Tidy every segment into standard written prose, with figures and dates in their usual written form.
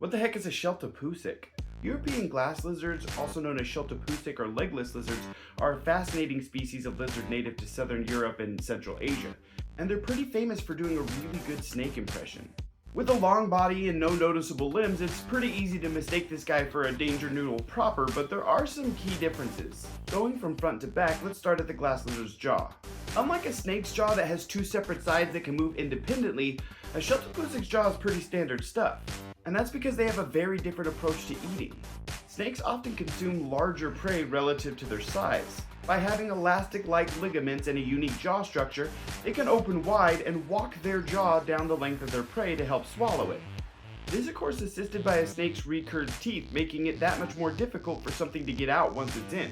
What the heck is a Scheltopusik? European glass lizards, also known as Scheltopusik or legless lizards, are a fascinating species of lizard native to southern Europe and Central Asia, and they're pretty famous for doing a really good snake impression. With a long body and no noticeable limbs, it's pretty easy to mistake this guy for a danger noodle proper, but there are some key differences. Going from front to back, let's start at the glass lizard's jaw. Unlike a snake's jaw that has two separate sides that can move independently, a Scheltopusik's jaw is pretty standard stuff. And that's because they have a very different approach to eating. Snakes often consume larger prey relative to their size. By having elastic-like ligaments and a unique jaw structure, they can open wide and walk their jaw down the length of their prey to help swallow it. This is of course assisted by a snake's recurved teeth, making it that much more difficult for something to get out once it's in.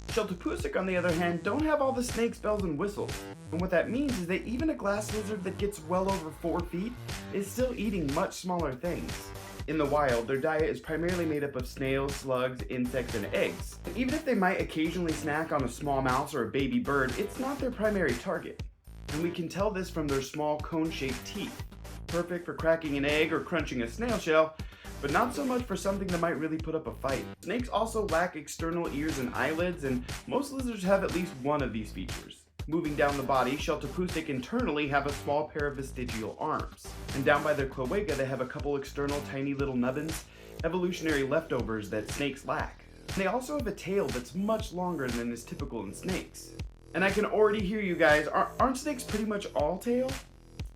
Scheltopusik, on the other hand, don't have all the snake's bells and whistles. And what that means is that even a glass lizard that gets well over 4 feet is still eating much smaller things. In the wild, their diet is primarily made up of snails, slugs, insects, and eggs. And even if they might occasionally snack on a small mouse or a baby bird, it's not their primary target. And we can tell this from their small cone-shaped teeth. Perfect for cracking an egg or crunching a snail shell, but not so much for something that might really put up a fight. Snakes also lack external ears and eyelids, and most lizards have at least one of these features. Moving down the body, Scheltopusik internally have a small pair of vestigial arms. And down by their cloaca, they have a couple external tiny little nubbins, evolutionary leftovers that snakes lack. And they also have a tail that's much longer than is typical in snakes. And I can already hear you guys, aren't snakes pretty much all tail?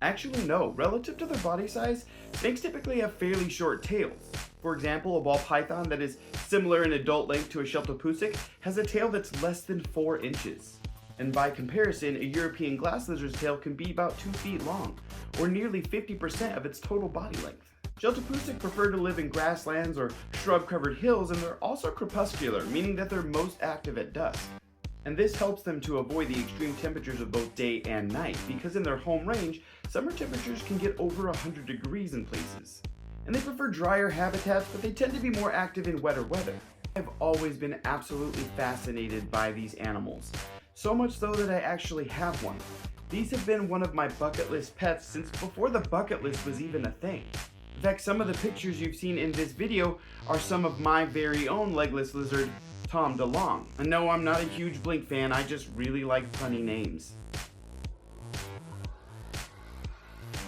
Actually no, relative to their body size, snakes typically have fairly short tails. For example, a ball python that is similar in adult length to a Scheltopusik has a tail that's less than 4 inches. And by comparison, a European glass lizard's tail can be about 2 feet long, or nearly 50% of its total body length. Scheltopusik prefer to live in grasslands or shrub-covered hills, and they're also crepuscular, meaning that they're most active at dusk. And this helps them to avoid the extreme temperatures of both day and night, because in their home range, summer temperatures can get over 100 degrees in places. And they prefer drier habitats, but they tend to be more active in wetter weather. I've always been absolutely fascinated by these animals. So much so that I actually have one. These have been one of my bucket list pets since before the bucket list was even a thing. In fact, some of the pictures you've seen in this video are some of my very own legless lizard, Tom DeLong. And no, I'm not a huge Blink fan, I just really like funny names.